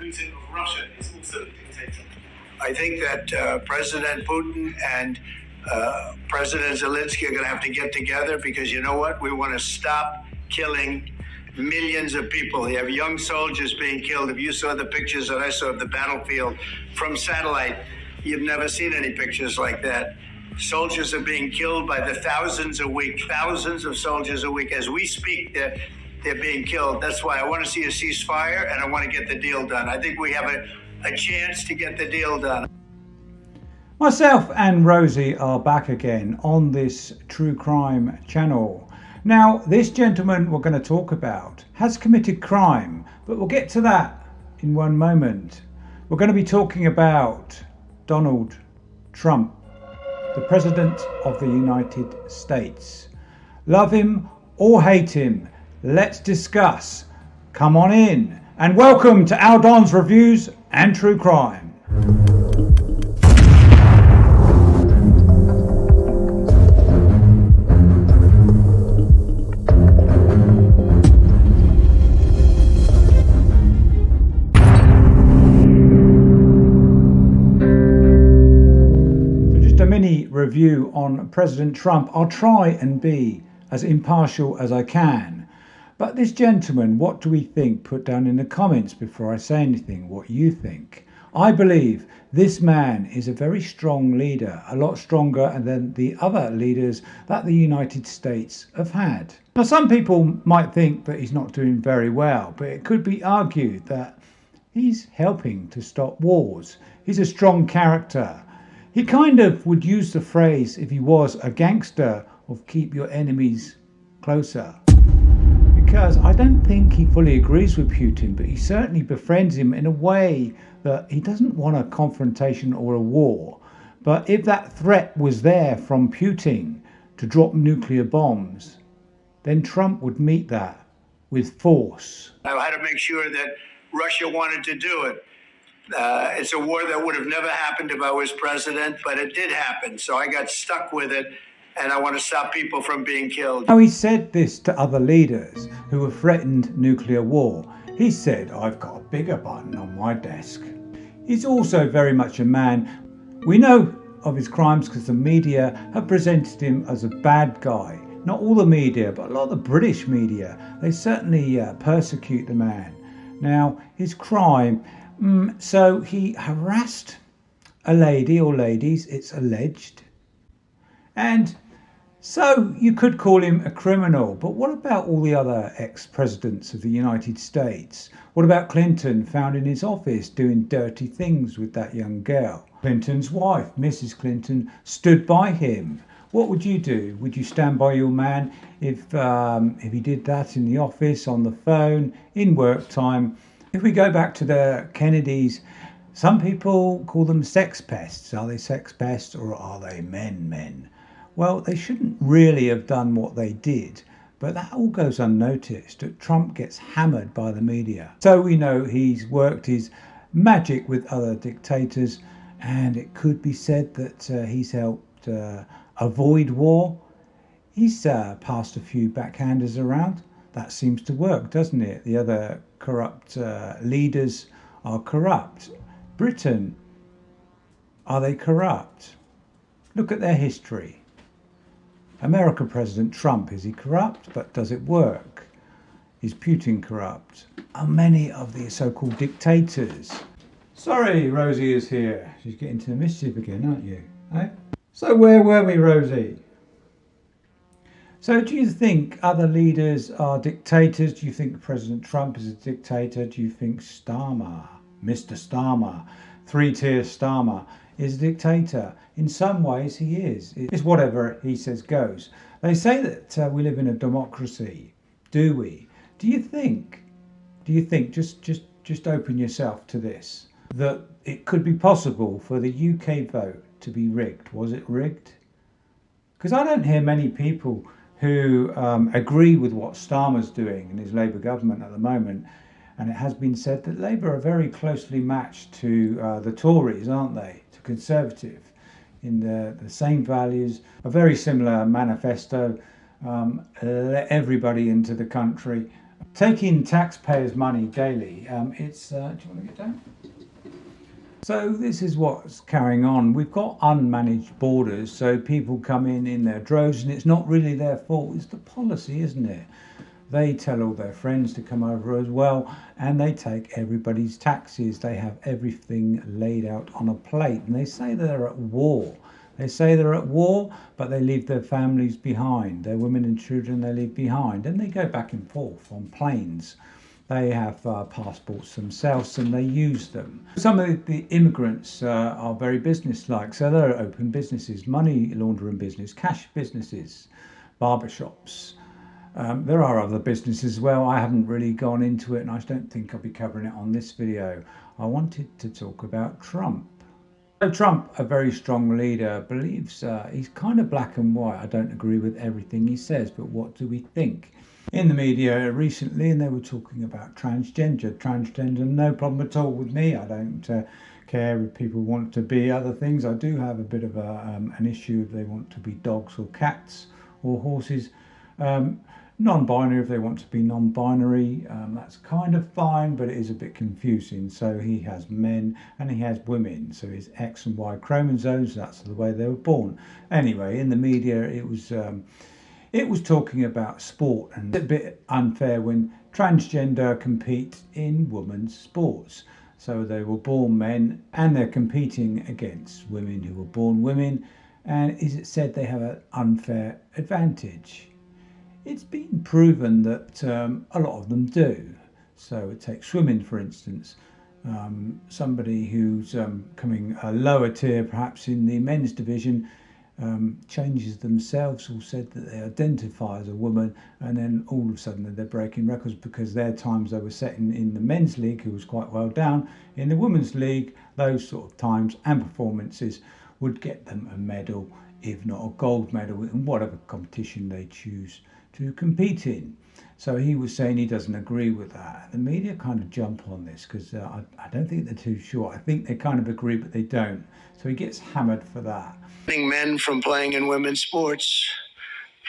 Putin of Russia is also a dictator? I think that President Putin and President Zelensky are going to have to get together because you know what? We want to stop killing millions of people. You have young soldiers being killed. If you saw the pictures that I saw of the battlefield from satellite, you've never seen any pictures like that. Soldiers are being killed by the thousands a week, thousands of soldiers a week. As we speak, they're being killed. That's why I want to see a ceasefire and I want to get the deal done. I think we have a chance to get the deal done. Myself and Rosie are back again on this true crime channel. Now, this gentleman we're going to talk about has committed crime, but we'll get to that in one moment. We're going to be talking about Donald Trump, the President of the United States. Love him or hate him, let's discuss. Come on in and welcome to Al Don's Reviews and True Crime. Review on President Trump. I'll try and be as impartial as I can. But this gentleman, what do we think? Put down in the comments before I say anything what you think. I believe this man is a very strong leader, a lot stronger than the other leaders that the United States have had. Now, some people might think that he's not doing very well, but it could be argued that he's helping to stop wars. He's a strong character. He kind of would use the phrase, if he was a gangster, of keep your enemies closer. Because I don't think he fully agrees with Putin, but he certainly befriends him in a way that he doesn't want a confrontation or a war. But if that threat was there from Putin to drop nuclear bombs, then Trump would meet that with force. I had to make sure that Russia wanted to do it. It's a war that would have never happened if I was president, but it did happen. So I got stuck with it, and I want to stop people from being killed. Now, he said this to other leaders who have threatened nuclear war. He said, I've got a bigger button on my desk. He's also very much a man. We know of his crimes because the media have presented him as a bad guy. Not all the media, but a lot of the British media. They certainly persecute the man. Now, his crime... So he harassed a lady or ladies, it's alleged. And so you could call him a criminal. But what about all the other ex-presidents of the United States? What about Clinton, found in his office doing dirty things with that young girl? Clinton's wife, Mrs. Clinton, stood by him. What would you do? Would you stand by your man if he did that in the office, on the phone, in work time? If we go back to the Kennedys, some people call them sex pests. Are they sex pests or are they men? Well, they shouldn't really have done what they did, but that all goes unnoticed. Trump gets hammered by the media. So we know he's worked his magic with other dictators, and it could be said that he's helped avoid war. He's passed a few backhanders around. That seems to work, doesn't it? The other corrupt leaders are corrupt. Britain, are they corrupt? Look at their history. America President Trump, is he corrupt? But does it work? Is Putin corrupt? Are many of the so-called dictators? Sorry, Rosie is here. She's getting to the mischief again, aren't you? Eh? So where were we, Rosie? So do you think other leaders are dictators? Do you think President Trump is a dictator? Do you think Starmer, Mr. Starmer, three-tier Starmer, is a dictator? In some ways he is. It's whatever he says goes. They say that we live in a democracy. Do we? Do you think, just open yourself to this, that it could be possible for the UK vote to be rigged? Was it rigged? Because I don't hear many people who agree with what Starmer's doing in his Labour government at the moment. And it has been said that Labour are very closely matched to the Tories, aren't they? To Conservative, in the same values, a very similar manifesto, let everybody into the country. taking taxpayers' money daily. Do you want to get down? So this is what's carrying on. We've got unmanaged borders, so people come in their droves, and it's not really their fault. It's the policy, isn't it? They tell all their friends to come over as well, and they take everybody's taxes. They have everything laid out on a plate, and they say they're at war. They say they're at war, but they leave their families behind. Their women and children they leave behind, and they go back and forth on planes. They have passports themselves and they use them. Some of the immigrants are very businesslike, so they're open businesses, money laundering business, cash businesses, barbershops. There are other businesses as well. I haven't really gone into it, and I don't think I'll be covering it on this video. I wanted to talk about Trump. So Trump, a very strong leader, believes he's kind of black and white. I don't agree with everything he says, but what do we think? In the media recently, and they were talking about transgender, no problem at all with me. I don't care if people want to be other things. I do have a bit of an issue if they want to be dogs or cats or horses. Non-binary if they want to be non-binary, that's kind of fine, but it is a bit confusing. So he has men and he has women, so his X and Y chromosomes, that's the way they were born. Anyway, in the media it was talking about sport, and it's a bit unfair when transgender compete in women's sports. So they were born men and they're competing against women who were born women, and is it said they have an unfair advantage? It's been proven that a lot of them do. So it takes swimming, for instance. Somebody who's coming a lower tier, perhaps in the men's division, changes themselves or said that they identify as a woman, and then all of a sudden they're breaking records because their times they were setting in the men's league, who was quite well down. In the women's league, those sort of times and performances would get them a medal, if not a gold medal, in whatever competition they choose to compete in. So he was saying he doesn't agree with that. The media kind of jump on this because I don't think they're too sure. I think they kind of agree, but they don't. So he gets hammered for that. Men from playing in women's sports.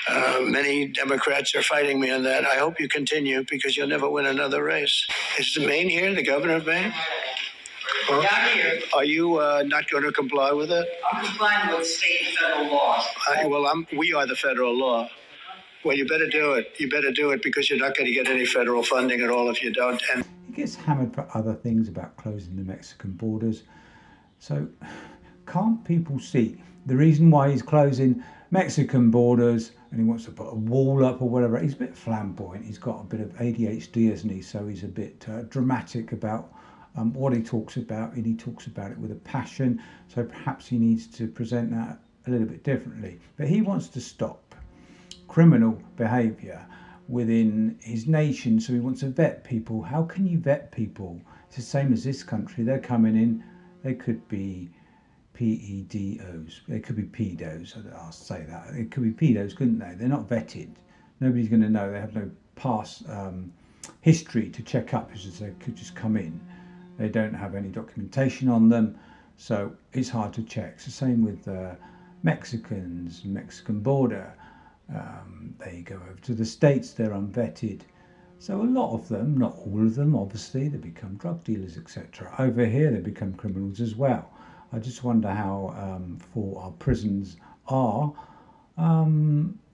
Many Democrats are fighting me on that. I hope you continue because you'll never win another race. Is Maine here, the governor of Maine? Down here, Are you not going to comply with it? I'm complying with state and federal laws. We are the federal law. Well, you better do it. You better do it because you're not going to get any federal funding at all if you don't. And he gets hammered for other things about closing the Mexican borders. So can't people see the reason why he's closing Mexican borders and he wants to put a wall up or whatever? He's a bit flamboyant. He's got a bit of ADHD, isn't he? So he's a bit dramatic about what he talks about, and he talks about it with a passion. So perhaps he needs to present that a little bit differently. But he wants to stop criminal behaviour within his nation, so he wants to vet people. How can you vet people? It's the same as this country. They're coming in, they could be PEDOs, they could be pedos, I'll say that. It could be pedos, couldn't they? They're not vetted. Nobody's going to know. They have no past history to check up. It's just they could just come in. They don't have any documentation on them, so it's hard to check. It's the same with Mexicans, Mexican border. They go over to the States, they're unvetted. So a lot of them, not all of them, obviously, they become drug dealers, etc. Over here, they become criminals as well. I just wonder how full our prisons are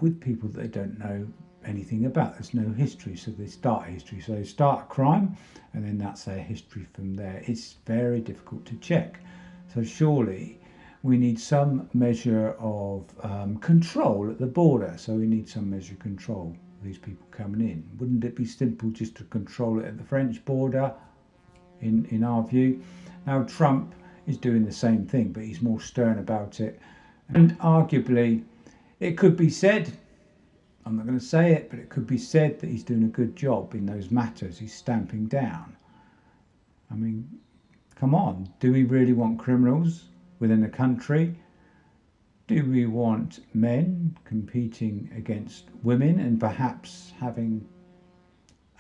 with people that they don't know anything about. There's no history, so they start history. So they start a crime, and then that's their history from there. It's very difficult to check. So surely we need some measure of control at the border. So we need some measure of control of these people coming in. Wouldn't it be simple just to control it at the French border, in our view? Now Trump is doing the same thing, but he's more stern about it. And arguably, it could be said, I'm not going to say it, but it could be said that he's doing a good job in those matters. He's stamping down. I mean, come on, do we really want criminals within the country? Do we want men competing against women and perhaps having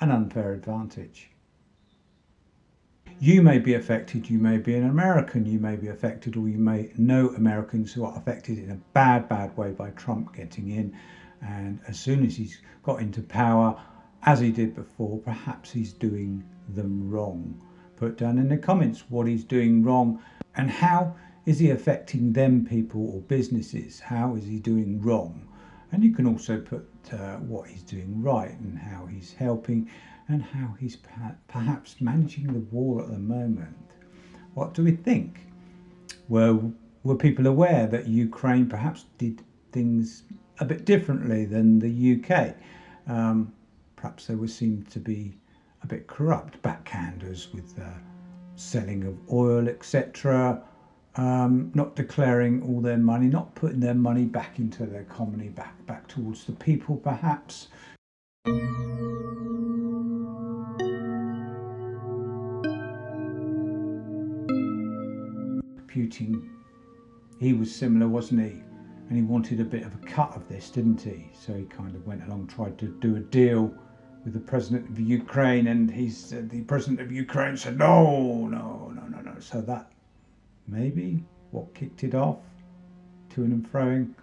an unfair advantage? You may be affected, you may be an American, you may be affected, or you may know Americans who are affected in a bad way by Trump getting in. And as soon as he's got into power, as he did before, perhaps he's doing them wrong. Put down in the comments what he's doing wrong and how is he affecting them people or businesses. How is he doing wrong? And you can also put what he's doing right and how he's helping and how he's perhaps managing the war at the moment. What do we think? Were people aware that Ukraine perhaps did things a bit differently than the UK? Perhaps they seemed to be a bit corrupt, backhanders with selling of oil, etc. Not declaring all their money, not putting their money back into the economy, back towards the people perhaps. Putin, he was similar, wasn't he? And he wanted a bit of a cut of this, didn't he? So he kind of went along, tried to do a deal with the president of Ukraine, and the president of Ukraine said, no. So that maybe what kicked it off, to and froing.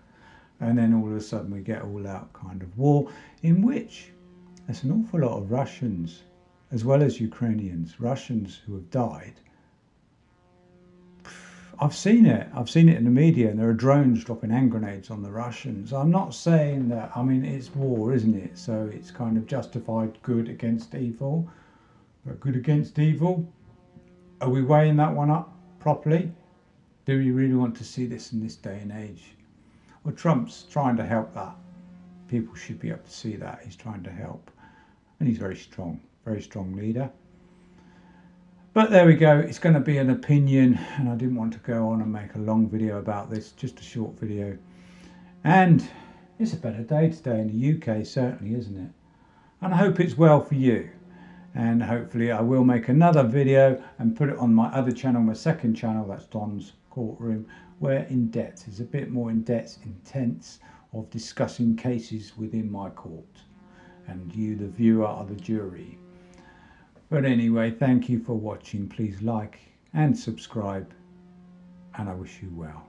And then all of a sudden we get all out kind of war in which there's an awful lot of Russians, as well as Ukrainians, Russians who have died. I've seen it in the media, and there are drones dropping hand grenades on the Russians. I'm not saying that, I mean, it's war, isn't it? So it's kind of justified good against evil. But good against evil, are we weighing that one up properly? Do we really want to see this in this day and age? Well, Trump's trying to help that. People should be able to see that. He's trying to help. And he's very strong leader. But there we go, it's going to be an opinion, and I didn't want to go on and make a long video about this, just a short video. And it's a better day today in the UK, certainly, isn't it? And I hope it's well for you. And hopefully I will make another video and put it on my other channel, my second channel, that's Don's Courtroom, where in-depth is a bit more in-depth, intense of discussing cases within my court. And you, the viewer, are the jury. But anyway, thank you for watching. Please like and subscribe, and I wish you well.